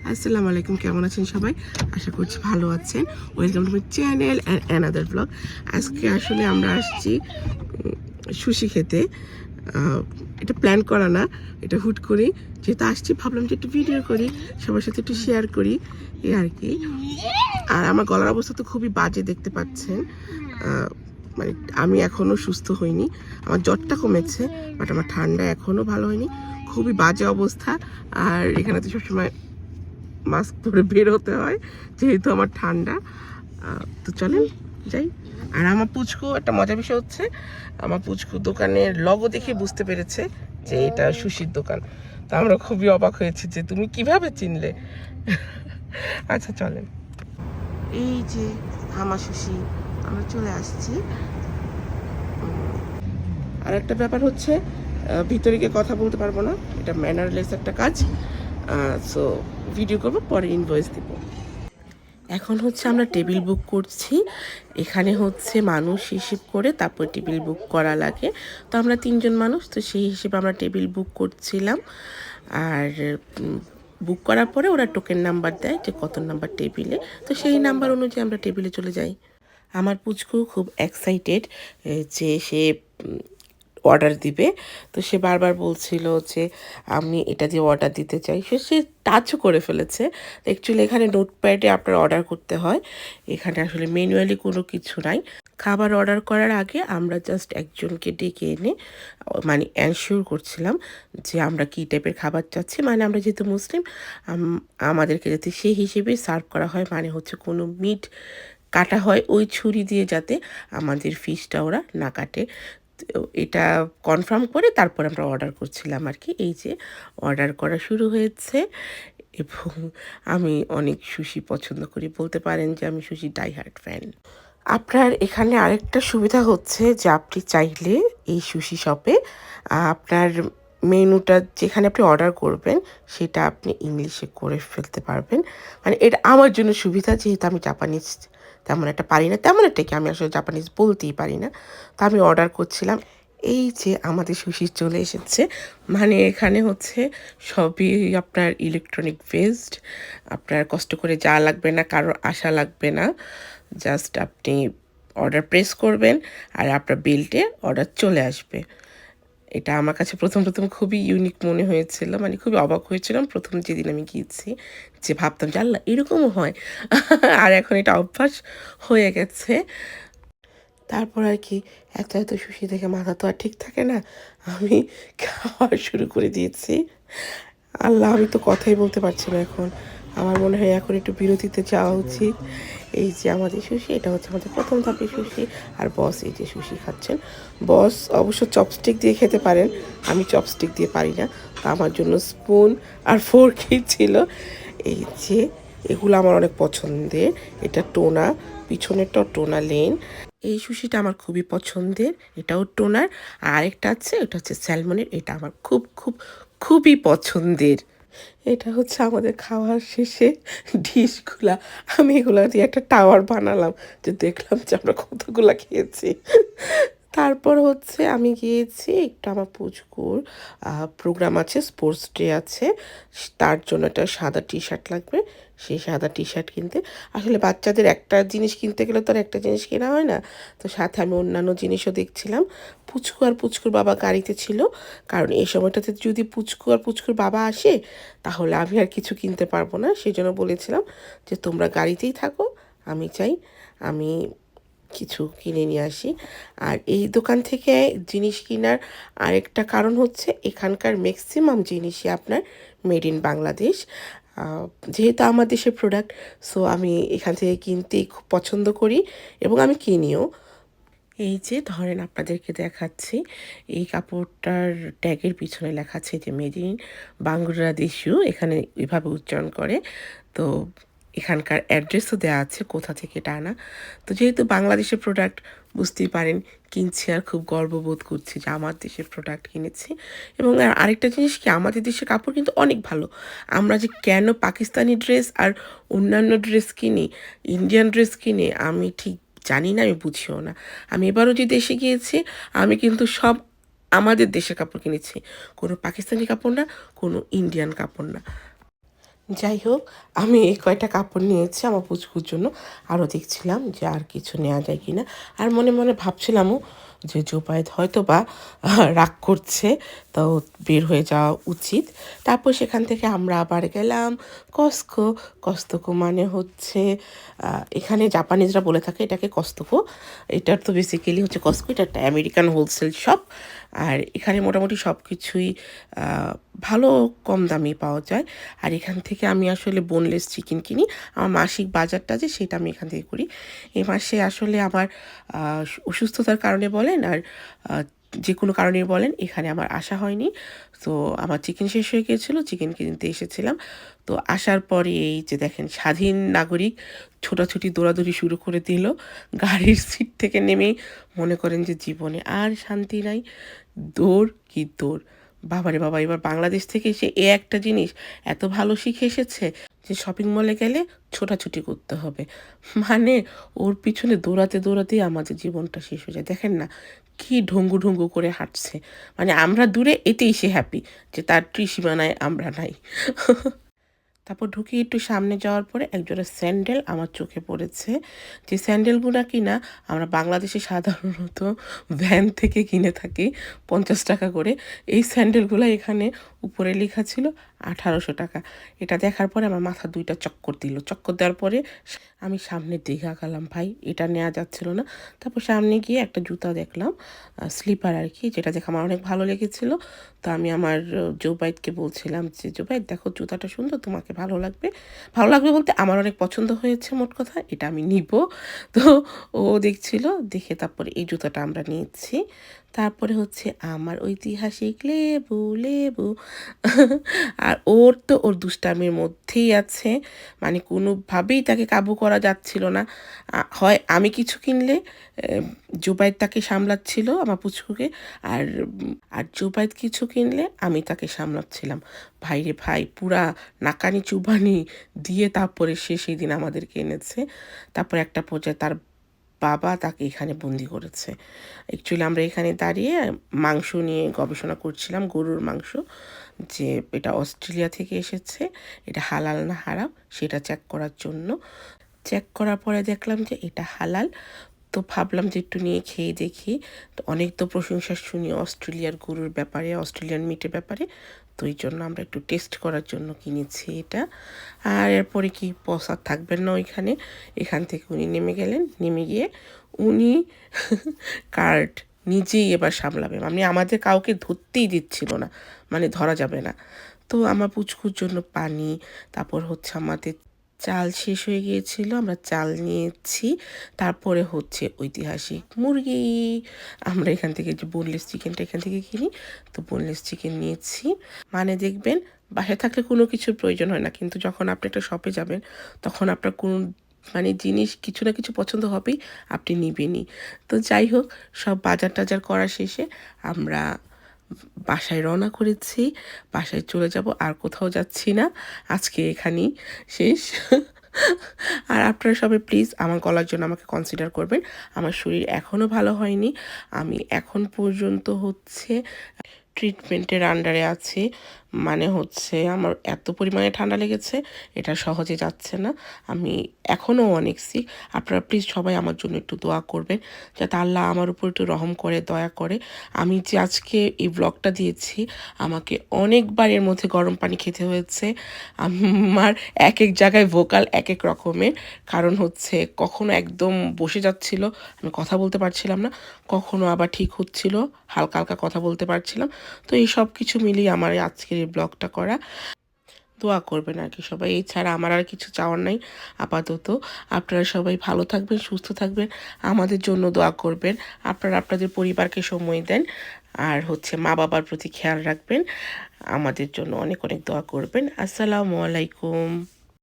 আসসালামু আলাইকুম, কেমন আছেন সবাই? আশা করছি ভালো আছেন। Welcome to my channel and another blog. আজকে আসলে আমরা আসছি সুশি খেতে। এটা প্ল্যান করা না, এটা হুট করে যেহেতু আসছি ভাবলাম যে একটু ভিডিও করি, সবার সাথে একটু শেয়ার করি, এই আর কি। আর আমার গলার অবস্থা তো খুবই বাজে, দেখতে পাচ্ছেন। মানে আমি এখনও সুস্থ হইনি। আমার জ্বরটা কমেছে, বাট আমার ঠান্ডা এখনও ভালো হয়নি, খুবই বাজে অবস্থা। আর এখানে তো সবসময় মাস্ক পরে বের হতে হয় যেহেতু আমার ঠান্ডা। তো চলেন যাই। আর আমার পুচকু একটা মজার বিষয় হচ্ছে, আমার পুচকু দোকানের লগো দেখে বুঝতে পেরেছে যে এটা সুশির দোকান। তো আমরা খুবই অবাক হয়েছি যে তুমি কিভাবে চিনলে। আচ্ছা চলেন, এই যে হামা সুশি, আমরা চলে আসছি। আর একটা ব্যাপার হচ্ছে, ভিতরে গিয়ে কথা বলতে পারবো না, এটা ম্যানারলেস একটা কাজ। সো ভিডিও করবো, পরে ইনভয়েস দিব। এখন হচ্ছে আমরা টেবিল বুক করছি। এখানে হচ্ছে মানুষ হিসেব করে তারপর টেবিল বুক করা লাগে। তো আমরা 3জন মানুষ, তো সেই হিসেবে আমরা টেবিল বুক করছিলাম। আর বুক করার পরে ওরা টোকেন নাম্বার দেয় যে কত নাম্বার টেবিলে, তো সেই নাম্বার অনুযায়ী আমরা টেবিলে চলে যাই। আমার পুচকু খুব এক্সাইটেড যে সে অর্ডার দিবে। তো সে বারবার বলছিল যে আমি এটা দিয়ে অর্ডার দিতে চাই, সে টাচও করে ফেলেছে। অ্যাকচুয়ালি এখানে নোটপ্যাডে আপনার অর্ডার করতে হয়, এখানে আসলে ম্যানুয়ালি কোনো কিছু নাই। খাবার অর্ডার করার আগে আমরা জাস্ট একজনকে ডেকে এনে মানে এনশিওর করছিলাম যে আমরা কী টাইপের খাবার চাচ্ছি। মানে আমরা যেহেতু মুসলিম, আমাদেরকে যাতে সেই হিসেবেই সার্ভ করা হয়, মানে হচ্ছে কোনো মিট কাটা হয় ওই ছুরি দিয়ে, যাতে আমাদের ফিশটা ওরা না কাটে। এটা কনফার্ম করে তারপর আমরা অর্ডার করছিলাম আর কি। এই যে অর্ডার করা শুরু হয়েছে, এবং আমি অনেক সুশি পছন্দ করি, বলতে পারেন যে আমি সুশি ডাই হার্ট ফ্যান। আপনার এখানে আরেকটা সুবিধা হচ্ছে যে আপনি চাইলে এই সুশি শপে আপনার মেনুটা যেখানে আপনি অর্ডার করবেন সেটা আপনি ইংলিশে করে ফেলতে পারবেন। মানে এটা আমার জন্য সুবিধা, যেহেতু আমি জাপানিজ তেমন একটা পারি না, তেমন একটা কি আমি আসলে জাপানিজ বলতেই পারি না। তো আমি অর্ডার করছিলাম। এই যে আমাদের সুশি চলে এসেছে। মানে এখানে হচ্ছে সবই আপনার ইলেকট্রনিক বেসড, আপনার কষ্ট করে যা লাগবে না, কারোর আশা লাগবে না। জাস্ট আপনি অর্ডার প্রেস করবেন আর আপনার বিলটে অর্ডার চলে আসবে। এটা আমার কাছে প্রথম খুবই ইউনিক মনে হয়েছিল, মানে খুবই অবাক হয়েছিলাম প্রথম যেদিন আমি গিয়েছি, যে ভাবতাম যে আল্লাহ এরকমও হয়। আর এখন এটা অভ্যাস হয়ে গেছে। তারপর আর কি, এত এত সুশি দেখে মাথা তো আর ঠিক থাকে না, আমি খাওয়া শুরু করে দিয়েছি। আল্লাহ, আমি তো কথাই বলতে পারছি না এখন। আমার মনে হয় এখন একটু বিরতিতে যাওয়া উচিত। এই যে আমাদের সুশি, এটা হচ্ছে আমাদের প্রথম ধাপের সুশি। আর বস এই যে সুশি খাচ্ছেন। বস অবশ্য চপস্টিক দিয়ে খেতে পারেন, আমি চপস্টিক দিয়ে পারি না, তো আমার জন্য স্পুন আর ফোর্কই ছিল। এই যে এগুলো আমার অনেক পছন্দের। এটা টোনা, পিছনেরটাও টোনা লেন। এই সুশিটা আমার খুবই পছন্দের, এটাও টোনার। আর আরেকটা আছে, ওটা হচ্ছে স্যালমনের, এটা আমার খুব খুব খুবই পছন্দের। এটা হচ্ছে আমাদের খাওয়ার শেষে ডিশগুলা, আমি এগুলা দিয়ে একটা টাওয়ার বানালাম, যে দেখলাম যে আমরা কতগুলা খেয়েছি। তারপর হচ্ছে আমি গিয়েছি একটু, আমার পুচকুর প্রোগ্রাম আছে, স্পোর্টস ডে আছে, তার জন্য একটা সাদা টি শার্ট লাগবে। সেই সাদা টি শার্ট কিনতে, আসলে বাচ্চাদের একটা জিনিস কিনতে গেলে তো আর একটা জিনিস কেনা হয় না, তো সাথে আমি অন্যান্য জিনিসও দেখছিলাম। পুচকু আর পুচকুর বাবা গাড়িতে ছিল, কারণ এই সময়টাতে যদি পুচকু আর পুচকুর বাবা আসে তাহলে আমি আর কিছু কিনতে পারবো না। সেই জন্য বলেছিলাম যে তোমরা গাড়িতেই থাকো, আমি চাই আমি কিছু কিনে নিয়ে আসি। আর এই দোকান থেকে জিনিস কেনার আরেকটা কারণ হচ্ছে, এখানকার ম্যাক্সিমাম জিনিসই আপনার মেড ইন বাংলাদেশ। যেহেতু আমার দেশের প্রোডাক্ট, সো আমি এখান থেকে কিনতেই খুব পছন্দ করি এবং আমি কিনিও। এই যে ধরেন আপনাদেরকে দেখাচ্ছি, এই কাপড়টার ট্যাগের পিছনে লেখা আছে যে মেড ইন বাংলাদেশু, এখানে এভাবে উচ্চারণ করে। তো এখানকার অ্যাড্রেসও দেওয়া আছে কোথা থেকে এটা আনা। তো যেহেতু বাংলাদেশের প্রোডাক্ট, বুঝতেই পারেন কিনছি আর খুব গর্ববোধ করছি যে আমার দেশের প্রোডাক্ট কিনেছি। এবং আরেকটা জিনিস কি, আমাদের দেশের কাপড় কিন্তু অনেক ভালো। আমরা যে কেন পাকিস্তানি ড্রেস আর অন্যান্য ড্রেস কিনি, ইন্ডিয়ান ড্রেস কিনে, আমি ঠিক জানি না, আমি বুঝিও না। আমি এবারও যে দেশে গিয়েছি, আমি কিন্তু সব আমাদের দেশের কাপড় কিনেছি, কোনো পাকিস্তানি কাপড় না, কোনো ইন্ডিয়ান কাপড় না। যাই হোক, আমি এই কয়টা কাপড় নিয়েছি আমার পুচকুর জন্য। আরও দেখছিলাম যে আর কিছু নেওয়া যায় কি না। আর মনে মনে ভাবছিলামও যে জোবায়েদ হয়তো বা রাগ করছে, তো বের হয়ে যাওয়া উচিত। তারপর সেখান থেকে আমরা আবার গেলাম কস্টকো। কস্টকো মানে হচ্ছে এখানে জাপানিজরা বলে থাকে এটাকে কস্টকো। এটার তো বেসিক্যালি হচ্ছে কস্টকো, এটা একটা আমেরিকান হোলসেল শপ। আর এখানে মোটামুটি সব কিছুই ভালো কম দামে পাওয়া যায়। আর এখান থেকে আমি আসলে বোনলেস চিকেন কিনি। আমার মাসিক বাজারটা যে সেটা আমি এখান থেকে করি। এই মাসে আসলে আমার অসুস্থতার কারণে বলেন আর যে কোনো কারণে বলেন এখানে আমার আসা হয়নি। তো আমার চিকেন শেষ হয়ে গিয়েছিলো, চিকেন কিনতে এসেছিলাম। তো আসার পরে এই যে দেখেন স্বাধীন নাগরিক ছোটাছুটি দৌড়াদৌড়ি শুরু করে দিল। গাড়ির সিট থেকে নেমেই মনে করেন যে জীবনে আর শান্তি নাই। দৌড় কি দৌড়! বাবারে বাবা, এবার বাংলাদেশ থেকে এসে এ একটা জিনিস এত ভালো শিখে এসেছে যে শপিং মলে গেলে ছোটাছুটি করতে হবে। মানে ওর পিছনে দৌড়াতে দৌড়াতেই আমাদের জীবনটা শেষ হয়ে যায়। দেখেন না কি ঢঙ্গু ঢঙ্গু করে হাঁটছে। মানে আমরা দূরে, এতেই সে হ্যাপি যে তার ত্রিসীমানায় আমরা নাই। তারপর ঢুকে একটু সামনে যাওয়ার পরে একজোড়া স্যান্ডেল আমার চোখে পড়েছে। যে স্যান্ডেলগুলো কিনা আমরা বাংলাদেশে সাধারণত ভ্যান থেকে কিনে থাকি 50 টাকা করে। এই স্যান্ডেলগুলো এখানে উপরে লেখা ছিল 1800 টাকা। এটা দেখার পরে আমার মাথা দুইটা চক্কর দিল। চক্কর দেওয়ার পরে আমি সামনের দিকে আগালাম, ভাই এটা নেওয়া যাচ্ছিল না। তারপর সামনে গিয়ে একটা জুতা দেখলাম, স্লিপার আর কি, যেটা দেখে আমার অনেক ভালো লেগেছিলো। তো আমি আমার জোবাইদকে বলছিলাম যে জোবাইদ দেখো জুতাটা সুন্দর, তোমাকে ভালো লাগবে। ভালো লাগবে বলতে আমার অনেক পছন্দ হয়েছে, মোট কথা এটা আমি নিব। তো ও দেখছিল, দেখে তারপরে এই জুতাটা আমরা নিয়েছি। তারপরে হচ্ছে আমার ঐতিহাসিক লেবু লেবু। আর ওর তো ওর দুষ্টামির মধ্যেই আছে, মানে কোনোভাবেই তাকে কাবু করা যাচ্ছিল না। হয় আমি কিছু কিনলে জুবাইদ তাকে সামলাচ্ছিল আমার পুচকুকে, আর আর জুবাইদ কিছু কিনলে আমি তাকে সামলাচ্ছিলাম। ভাই রে ভাই, পুরা নাকানি চুবানি দিয়ে তারপরে সে সেই দিন আমাদেরকে এনেছে। তারপর একটা পর্যায়ে তার বাবা তাকে এখানে বন্দি করেছে। অ্যাকচুয়ালি আমরা এখানে দাঁড়িয়ে মাংস নিয়ে গবেষণা করছিলাম, গরুর মাংস, যে এটা অস্ট্রেলিয়া থেকে এসেছে, এটা হালাল না হারাম সেটা চেক করার জন্য। চেক করার পরে দেখলাম যে এটা হালাল। তো ভাবলাম যে একটু নিয়ে খেয়ে দেখি। তো অনেক তো প্রশংসা শুনি অস্ট্রেলিয়ার গরুর ব্যাপারে, অস্ট্রেলিয়ান মিটের ব্যাপারে। তো এই জন্য আমরা একটু টেস্ট করার জন্য কিনেছি এটা। আর এরপরে কি পসার থাকবেন না ওইখানে, এখান থেকে উনি নেমে গেলেন। নেমে গিয়ে উনি কার্ড নিজেই এবার সামলাবে, মানে আমাদের কাউকে ধরতেই দিচ্ছিল না, মানে ধরা যাবে না। তো আমার পুচকুর জন্য পানি, তারপর হচ্ছে আমাদের চাল শেষ হয়ে গিয়েছিল, আমরা চাল নিয়েছি। তারপরে হচ্ছে ঐতিহাসিক মুরগি, আমরা এখান থেকে যে বোনলেস চিকেনটা এখান থেকে কিনি, তো বোনলেস চিকেন নিয়েছি। মানে দেখবেন বাসায় থাকলে কোনো কিছুর প্রয়োজন হয় না, কিন্তু যখন আপনি একটা শপে যাবেন তখন আপনার কোনো মানে জিনিস কিছু না কিছু পছন্দ হবেই, আপনি নিবেনই। তো যাই হোক, সব বাজার টাজার করা শেষে আমরা বাসায় রওনা করেছি। বাসায় চলে যাব, আর কোথাও যাচ্ছি না, আজকে এখানেই শেষ। আর আপনারা সবাই প্লিজ আমার গলার জন্য আমাকে কনসিডার করবেন। আমার শরীর এখনও ভালো হয়নি, আমি এখন পর্যন্ত হচ্ছে ট্রিটমেন্টের আন্ডারে আছি। মানে হচ্ছে আমার এত পরিমাণে ঠান্ডা লেগেছে, এটা সহজে যাচ্ছে না। আমি এখনও অনেক সিক। আপনারা প্লিজ সবাই আমার জন্য একটু দোয়া করবেন, যাতে আল্লাহ আমার উপর একটু রহম করে, দয়া করে। আমি যে আজকে এই ব্লগটা দিয়েছি, আমাকে অনেকবার এর মধ্যে গরম পানি খেতে হয়েছে। আমার এক এক জায়গায় ভোকাল এক এক রকমের, কারণ হচ্ছে কখনো একদম বসে যাচ্ছিল, আমি কথা বলতে পারছিলাম না, কখনো আবার ঠিক হচ্ছিল, হালকা হালকা কথা বলতে পারছিলাম। তো এই সব কিছু মিলিয়ে আমার আজকের এই ব্লগটা করা। দোয়া করবেন আর কি সবাই, এছাড়া আমার আর কিছু চাওয়ার নাই আপাতত। আপনারা সবাই ভালো থাকবেন, সুস্থ থাকবেন, আমাদের জন্য দোয়া করবেন। আপনারা আপনাদের পরিবারকে সময় দেন, আর হচ্ছে মা বাবার প্রতি খেয়াল রাখবেন, আমাদের জন্য অনেক অনেক দোয়া করবেন। আসসালামু আলাইকুম।